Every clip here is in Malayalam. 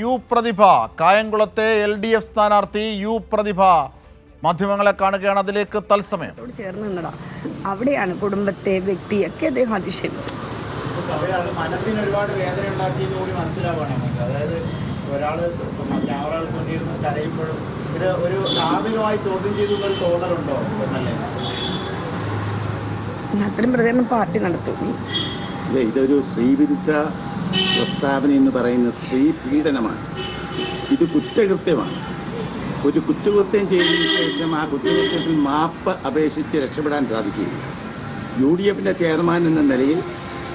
യു പ്രതിഭ കായംകുളത്തെ LDF സ്ഥാനാർത്ഥി യു പ്രതിഭ മാധ്യമങ്ങളെ കാണുകയാണ്. അതിലേക്ക് തത്സമയം ചേർന്ന് നിന്നതാ. അവിടെയാണ് കുടുംബത്തെ വ്യക്തിയൊക്കെ അദ്ദേഹം അധിക്ഷേപിച്ചത്. മനസ്സിന് ഒരുപാട് വേദന ഉണ്ടാക്കിയെന്ന് കൂടി മനസ്സിലാവുകയാണ് നമുക്ക്. അതായത് ഒരാൾ ക്യാമറകൾ കൊണ്ടിരുന്ന് കരയുമ്പോഴും ഇത് ഒരു ധാർമ്മികമായി ചോദ്യം ചെയ്തു തോന്നലുണ്ടോ എന്നല്ലേ? അത്തരം പ്രതികരണം പാർട്ടി നടത്തും. ഇതൊരു സ്ത്രീവിരുദ്ധ പ്രസ്താവന എന്ന് പറയുന്ന സ്ത്രീ പീഡനമാണ്. ഇത് കുറ്റകൃത്യമാണ്. ഒരു കുറ്റകൃത്യം ചെയ്തതിനു ശേഷം ആ കുറ്റകൃത്യത്തിൽ മാപ്പ് അപേക്ഷിച്ച് രക്ഷപ്പെടാൻ സാധിക്കുകയില്ല. UDF ചെയർമാൻ എന്ന നിലയിൽ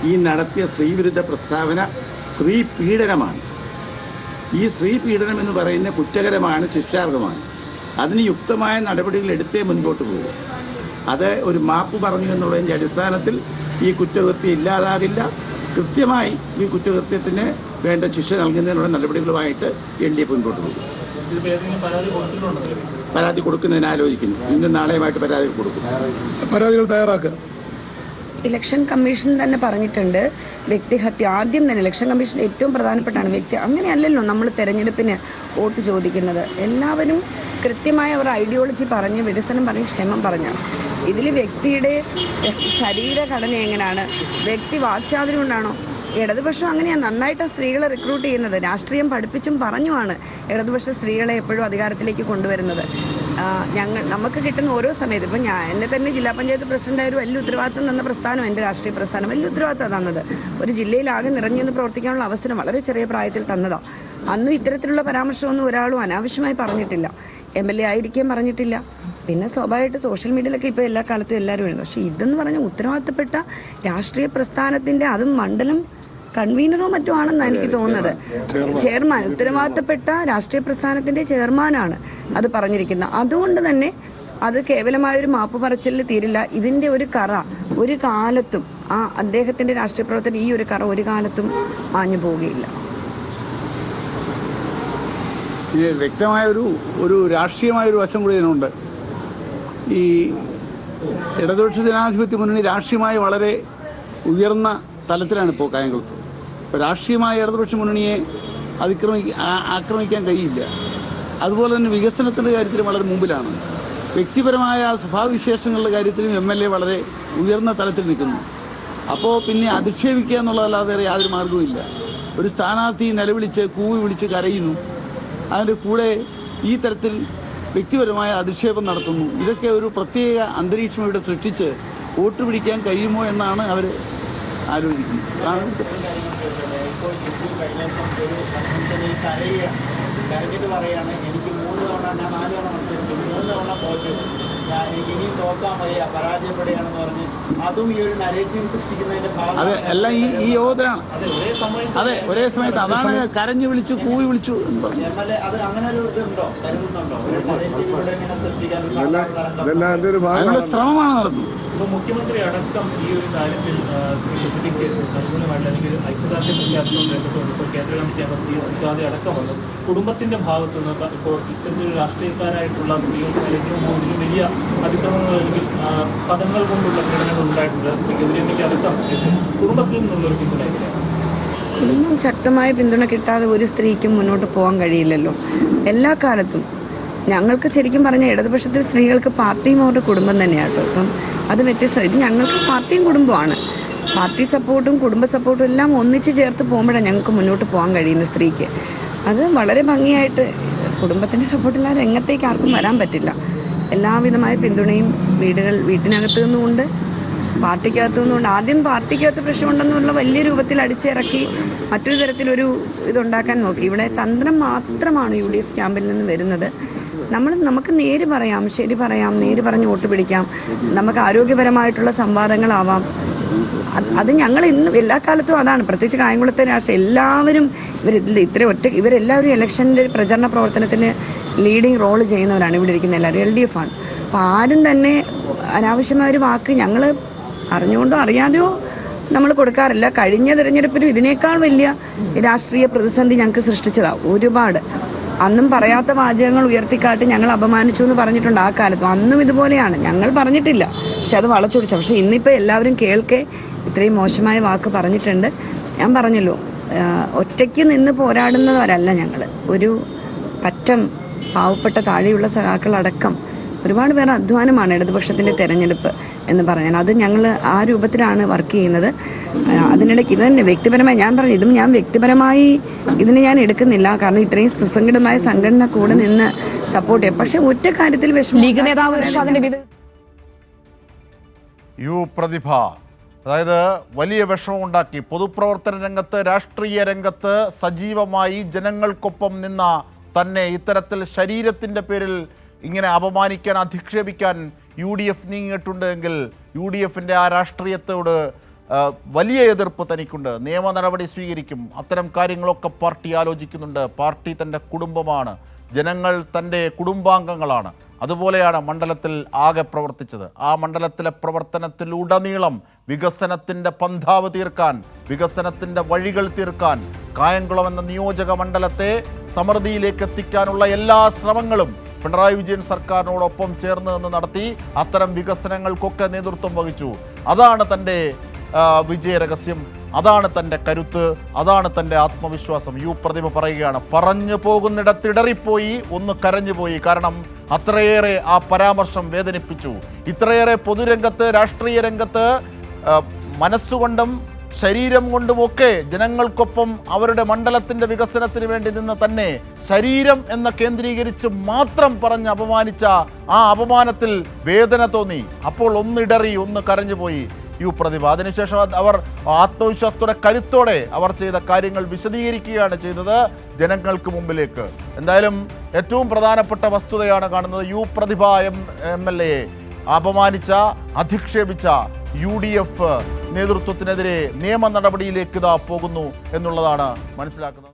ഈ നടത്തിയ സ്ത്രീവിരുദ്ധ പ്രസ്താവന സ്ത്രീ പീഡനമാണ്. ഈ സ്ത്രീ പീഡനം എന്ന് പറയുന്ന കുറ്റകരമാണ്, ശിക്ഷാർഹമാണ്. അതിന് യുക്തമായ നടപടികൾ എടുത്തേ മുൻപോട്ട് പോകും. അത് ഒരു മാപ്പ് പറഞ്ഞു എന്നുള്ളതിൻ്റെ അടിസ്ഥാനത്തിൽ ഈ കുറ്റകൃത്യം ഇല്ലാതാകില്ല. കൃത്യമായി ഈ കുറ്റകൃത്യത്തിന് വേണ്ട ശിക്ഷ നൽകുന്നതിനുള്ള നടപടികളുമായിട്ട് LDF മുൻപോട്ട് പോകും. പരാതി കൊടുക്കുന്നതിന് ആലോചിക്കുന്നു. ഇന്നും നാളെയുമായിട്ട് പരാതി കൊടുക്കും. പരാതികൾ തയ്യാറാക്കുക. ഇലക്ഷൻ കമ്മീഷൻ തന്നെ പറഞ്ഞിട്ടുണ്ട്, വ്യക്തിഹത്യ ആദ്യം തന്നെ ഇലക്ഷൻ കമ്മീഷൻ ഏറ്റവും പ്രധാനപ്പെട്ടാണ് വ്യക്തി. അങ്ങനെയല്ലല്ലോ നമ്മൾ തെരഞ്ഞെടുപ്പിന് വോട്ട് ചോദിക്കുന്നത്. എല്ലാവരും കൃത്യമായ അവർ ഐഡിയോളജി പറഞ്ഞ് വികസനം പറഞ്ഞ് ക്ഷേമം പറഞ്ഞാണ്. ഇതിൽ വ്യക്തിയുടെ ശരീരഘടന എങ്ങനെയാണ്, വ്യക്തി വാക്ചാതുര്യം കൊണ്ടാണോ? ഇടതുപക്ഷം അങ്ങനെയാണ് നന്നായിട്ട് സ്ത്രീകളെ റിക്രൂട്ട് ചെയ്യുന്നത്. രാഷ്ട്രീയം പഠിപ്പിച്ചും പറഞ്ഞുമാണ് ഇടതുപക്ഷ സ്ത്രീകളെ എപ്പോഴും അധികാരത്തിലേക്ക് കൊണ്ടുവരുന്നത്. നമുക്ക് കിട്ടുന്ന ഓരോ സമയത്ത് ഇപ്പം എന്നെ തന്നെ ജില്ലാ പഞ്ചായത്ത് പ്രസിഡന്റായ ഒരു വലിയ ഉത്തരവാദിത്വം തന്ന പ്രസ്ഥാനം, എൻ്റെ രാഷ്ട്രീയ പ്രസ്ഥാനം വലിയ ഉത്തരവാദിത്തം തന്നത്. ഒരു ജില്ലയിലാകെ നിറഞ്ഞെന്ന് പ്രവർത്തിക്കാനുള്ള അവസരം വളരെ ചെറിയ പ്രായത്തിൽ തന്നതാണ്. അന്നും ഇത്തരത്തിലുള്ള പരാമർശമൊന്നും ഒരാളും അനാവശ്യമായി പറഞ്ഞിട്ടില്ല. MLA ആയിരിക്കാൻ പറഞ്ഞിട്ടില്ല. പിന്നെ സ്വാഭാവികമായിട്ട് സോഷ്യൽ മീഡിയയിലൊക്കെ ഇപ്പോൾ എല്ലാ കാലത്തും എല്ലാവരും എഴുതും. പക്ഷേ ഇതെന്ന് പറഞ്ഞാൽ ഉത്തരവാദിത്തപ്പെട്ട രാഷ്ട്രീയ പ്രസ്ഥാനത്തിൻ്റെ, അതും മണ്ഡലം കൺവീനറോ മറ്റോ ആണെന്നാണ് എനിക്ക് തോന്നുന്നത്. ചെയർമാൻ, ഉത്തരവാദിത്തപ്പെട്ട രാഷ്ട്രീയ പ്രസ്ഥാനത്തിന്റെ ചെയർമാനാണ് അത് പറഞ്ഞിരിക്കുന്നത്. അതുകൊണ്ട് തന്നെ അത് കേവലമായൊരു മാപ്പ് പറച്ചിലിൽ തീരില്ല. ഇതിന്റെ ഒരു കറ ഒരു കാലത്തും ആ അദ്ദേഹത്തിന്റെ രാഷ്ട്രീയ പ്രവർത്തനം ഈ ഒരു കറ ഒരു കാലത്തും മാഞ്ഞു പോവുകയില്ല. വ്യക്തമായ ഒരു രാഷ്ട്രീയമായൊരു വശം കൂടി ഇതിനുണ്ട്. ഈ ഇടതുപക്ഷ ജനാധിപത്യ മുന്നണി രാഷ്ട്രീയമായി വളരെ ഉയർന്ന തലത്തിലാണ് ഇപ്പോൾ കായംകുളത്ത്. ഇപ്പോൾ രാഷ്ട്രീയമായ ഇടതുപക്ഷ മുന്നണിയെ ആക്രമിക്കാൻ കഴിയില്ല. അതുപോലെ തന്നെ വികസനത്തിൻ്റെ കാര്യത്തിൽ വളരെ മുമ്പിലാണ്. വ്യക്തിപരമായ സ്വഭാവവിശേഷങ്ങളുടെ കാര്യത്തിലും MLA വളരെ ഉയർന്ന തലത്തിൽ നിൽക്കുന്നു. അപ്പോൾ പിന്നെ അധിക്ഷേപിക്കുക എന്നുള്ളതല്ലാതെ യാതൊരു മാർഗവുമില്ല. ഒരു സ്ഥാനാർത്ഥി നിലവിളിച്ച് കൂവി വിളിച്ച് കരയുന്നു, അതിൻ്റെ കൂടെ ഈ തരത്തിൽ വ്യക്തിപരമായ അധിക്ഷേപം നടത്തുന്നു. ഇതൊക്കെ ഒരു പ്രത്യേക അന്തരീക്ഷം ഇവിടെ സൃഷ്ടിച്ച് വോട്ട് പിടിക്കാൻ കഴിയുമോ എന്നാണ് അവർ ആലോചിക്കുന്നത്. കരഞ്ഞിട്ട് പറയാണ്, എനിക്ക് 3 തവണ, ഞാൻ 4 തവണ മത്സരിച്ചു, 3 തവണ തോറ്റു, എനിക്ക് ഇനിയും തോക്കാൻ വയ്യ, പരാജയപ്പെടുകയാണെന്ന് പറഞ്ഞ് അതും ഈ ഒരു നരേറ്റീവ് സൃഷ്ടിക്കുന്നതിന്റെ ഭാഗം. അതെ, എല്ലാം ഈ യോധനാണ്. അതെ, ഒരേ സമയത്ത് അതാണ് കരഞ്ഞു വിളിച്ചു കൂവി വിളിച്ചു എന്ന് പറഞ്ഞു. MLA അത് അങ്ങനെ ഒരു ഇതുണ്ടോ, കരുതുന്നുണ്ടോ? ഒരു നരേറ്റീവ് ഇവിടെ ഇങ്ങനെ സൃഷ്ടിക്കാൻ അതിനുള്ള ശ്രമമാണ് നടത്തുന്നത്. ഇപ്പോൾ മുഖ്യമന്ത്രി അടക്കം ഈ ഒരു കാര്യത്തിൽ ശുചിക്ക് അനുകൂലമായിട്ട് അല്ലെങ്കിൽ ഐക്യദാർഢ്യ പ്രഖ്യാപനം രംഗത്തുണ്ട്. ഇപ്പോൾ കേന്ദ്ര കമ്മിറ്റി അംഗം CS അടക്കം വന്നു. കുടുംബത്തിന്റെ ഭാഗത്തു നിന്ന് ഇപ്പോൾ ഇത്തരത്തിലൊരു രാഷ്ട്രീയക്കാരായിട്ടുള്ള സ്ത്രീകൾക്ക് ഏറ്റവും വലിയ അതിക്രമങ്ങൾ അല്ലെങ്കിൽ പദങ്ങൾ കൊണ്ടുള്ള പീഡനങ്ങൾ ഉണ്ടായിട്ടുണ്ട്. സ്ത്രീക്കെതിരെ അടക്കം കുടുംബത്തിൽ നിന്നുള്ളൊരു പിന്തുണ എങ്ങനെയാണ്? കുടുംബം ശക്തമായ പിന്തുണ കിട്ടാതെ ഒരു സ്ത്രീക്കും മുന്നോട്ട് പോകാൻ കഴിയില്ലല്ലോ. എല്ലാ കാലത്തും ഞങ്ങൾക്ക് ശരിക്കും പറഞ്ഞാൽ ഇടതുപക്ഷത്തെ സ്ത്രീകൾക്ക് പാർട്ടിയും അവരുടെ കുടുംബം തന്നെയാണ്. അപ്പം അത് വ്യത്യസ്തം. ഇത് ഞങ്ങൾക്ക് പാർട്ടിയും കുടുംബമാണ്. പാർട്ടി സപ്പോർട്ടും കുടുംബ സപ്പോർട്ടും എല്ലാം ഒന്നിച്ച് ചേർത്ത് പോകുമ്പോഴാണ് ഞങ്ങൾക്ക് മുന്നോട്ട് പോകാൻ കഴിയുന്ന സ്ത്രീക്ക്. അത് വളരെ ഭംഗിയായിട്ട് കുടുംബത്തിൻ്റെ സപ്പോർട്ടില്ലാതെ രംഗത്തേക്ക് ആർക്കും വരാൻ പറ്റില്ല. എല്ലാവിധമായ പിന്തുണയും വീട്ടിനകത്തു നിന്നുകൊണ്ട് പാർട്ടിക്കകത്തു നിന്നുകൊണ്ട്. ആദ്യം പാർട്ടിക്കകത്ത് പ്രശ്നമുണ്ടെന്നുള്ള വലിയ രൂപത്തിൽ അടിച്ചിറക്കി മറ്റൊരു തരത്തിലൊരു ഇതുണ്ടാക്കാൻ നോക്കി. ഇവിടെ തന്ത്രം മാത്രമാണ് UDF ക്യാമ്പിൽ നിന്ന് വരുന്നത്. നമുക്ക് നേര് പറയാം, ശരി പറയാം, നേര് പറഞ്ഞ് വോട്ട് പിടിക്കാം, നമുക്ക് ആരോഗ്യപരമായിട്ടുള്ള സംവാദങ്ങളാവാം. അത് ഞങ്ങൾ ഇന്നും എല്ലാ കാലത്തും അതാണ്. പ്രത്യേകിച്ച് കായംകുളത്തെ രാഷ്ട്രീയം എല്ലാവരും ഇവരെല്ലാവരും ഇലക്ഷൻ്റെ പ്രചരണ പ്രവർത്തനത്തിന് ലീഡിങ് റോള് ചെയ്യുന്നവരാണ്. ഇവിടെ ഇരിക്കുന്ന എല്ലാവരും LDF ആണ്. അപ്പോൾ ആരും തന്നെ അനാവശ്യമായ ഒരു വാക്ക് ഞങ്ങൾ അറിഞ്ഞുകൊണ്ടോ അറിയാതെയോ നമ്മൾ കൊടുക്കാറില്ല. കഴിഞ്ഞ തിരഞ്ഞെടുപ്പിലും ഇതിനേക്കാൾ വലിയ രാഷ്ട്രീയ പ്രതിസന്ധി ഞങ്ങൾക്ക് സൃഷ്ടിച്ചതാണ് ഒരുപാട്. അന്നും പറയാത്ത വാചകങ്ങൾ ഉയർത്തിക്കാട്ടി ഞങ്ങൾ അപമാനിച്ചു എന്ന് പറഞ്ഞിട്ടുണ്ട് ആ കാലത്തും. അന്നും ഇതുപോലെയാണ്, ഞങ്ങൾ പറഞ്ഞിട്ടില്ല, പക്ഷെ അത് വളച്ചൊടിച്ചു. പക്ഷെ ഇന്നിപ്പോൾ എല്ലാവരും കേൾക്കെ ഇത്രയും മോശമായ വാക്ക് പറഞ്ഞിട്ടുണ്ട്. ഞാൻ പറഞ്ഞല്ലോ, ഒറ്റയ്ക്ക് നിന്ന് പോരാടുന്നവരല്ല ഞങ്ങൾ. ഒരു പറ്റം പാവപ്പെട്ട താഴെയുള്ള സഖാക്കളടക്കം ഒരുപാട് പേർ അധ്വാനമാണ് ഇടതുപക്ഷത്തിൻ്റെ തെരഞ്ഞെടുപ്പ് എന്ന് പറഞ്ഞാൽ. അത് ഞങ്ങൾ ആ രൂപത്തിലാണ് വർക്ക് ചെയ്യുന്നത്. അതിനിടയ്ക്ക് ഇത് തന്നെ വ്യക്തിപരമായി ഞാൻ പറഞ്ഞു, ഇതും ഞാൻ വ്യക്തിപരമായി ഇതിന് ഞാൻ എടുക്കുന്നില്ല. കാരണം ഇത്രയും സുസംഘടമായ സംഘടന കൂടെ നിന്ന് സപ്പോർട്ട് ചെയ്യും. പക്ഷെ ഒറ്റ കാര്യത്തിൽ ലീഗ് നേതാവ് ഇർഷാദിന്റെ പ്രതിഭ, അതായത് വലിയ വിഷമമുണ്ടാക്കി. പൊതുപ്രവർത്തന രംഗത്ത്, രാഷ്ട്രീയ രംഗത്ത് സജീവമായി ജനങ്ങൾക്കൊപ്പം നിന്ന തന്നെ ഇത്തരത്തിൽ ശരീരത്തിൻ്റെ പേരിൽ ഇങ്ങനെ അപമാനിക്കാൻ, അധിക്ഷേപിക്കാൻ UDF നീങ്ങിയിട്ടുണ്ട് എങ്കിൽ UDFിൻ്റെ ആ രാഷ്ട്രീയത്തോട് വലിയ എതിർപ്പ് തനിക്കുണ്ട്. നിയമ നടപടി സ്വീകരിക്കും. അത്തരം കാര്യങ്ങളൊക്കെ പാർട്ടി ആലോചിക്കുന്നുണ്ട്. പാർട്ടി തൻ്റെ കുടുംബമാണ്, ജനങ്ങൾ തൻ്റെ കുടുംബാംഗങ്ങളാണ്. അതുപോലെയാണ് മണ്ഡലത്തിൽ ആകെ പ്രവർത്തിച്ചത്. ആ മണ്ഡലത്തിലെ പ്രവർത്തനത്തിലുടനീളം വികസനത്തിൻ്റെ പന്ഥാവ് തീർക്കാൻ, വികസനത്തിൻ്റെ വഴികൾ തീർക്കാൻ, കായംകുളം എന്ന നിയോജക മണ്ഡലത്തെ സമൃദ്ധിയിലേക്ക് എത്തിക്കാനുള്ള എല്ലാ ശ്രമങ്ങളും പിണറായി വിജയൻ സർക്കാരിനോടൊപ്പം ചേർന്ന് നിന്ന് നടത്തി. അത്തരം വികസനങ്ങൾക്കൊക്കെ നേതൃത്വം വഹിച്ചു. അതാണ് തൻ്റെ വിജയരഹസ്യം, അതാണ് തൻ്റെ കരുത്ത്, അതാണ് തൻ്റെ ആത്മവിശ്വാസം. പ്രതിഭ പറയുകയാണ്, പറഞ്ഞു പോകുന്നിടത്തിടറിപ്പോയി, ഒന്ന് കരഞ്ഞുപോയി. കാരണം അത്രയേറെ ആ പരാമർശം വേദനിപ്പിച്ചു. ഇത്രയേറെ പൊതുരംഗത്ത്, രാഷ്ട്രീയ രംഗത്ത് മനസ്സുകൊണ്ടും ശരീരം കൊണ്ടുമൊക്കെ ജനങ്ങൾക്കൊപ്പം അവരുടെ മണ്ഡലത്തിൻ്റെ വികസനത്തിന് വേണ്ടി നിന്ന് തന്നെ ശരീരം എന്ന കേന്ദ്രീകരിച്ച് മാത്രം പറഞ്ഞ് അപമാനിച്ച ആ അപമാനത്തിൽ വേദന തോന്നി. അപ്പോൾ ഒന്നിടറി, ഒന്ന് കരഞ്ഞുപോയി പ്രതിഭ. അതിനുശേഷം അവർ ആത്മവിശ്വാസത്തോടെ, കരുത്തോടെ അവർ ചെയ്ത കാര്യങ്ങൾ വിശദീകരിക്കുകയാണ് ചെയ്തത് ജനങ്ങൾക്ക് മുമ്പിലേക്ക്. എന്തായാലും ഏറ്റവും പ്രധാനപ്പെട്ട വസ്തുതയാണ് കാണുന്നത്. പ്രതിഭ MLA അപമാനിച്ച, അധിക്ഷേപിച്ച UDF നേതൃത്വത്തിനെതിരെ നിയമ നടപടിയിലേക്ക് പോകുന്നു എന്നുള്ളതാണ് മനസ്സിലാക്കുന്നത്.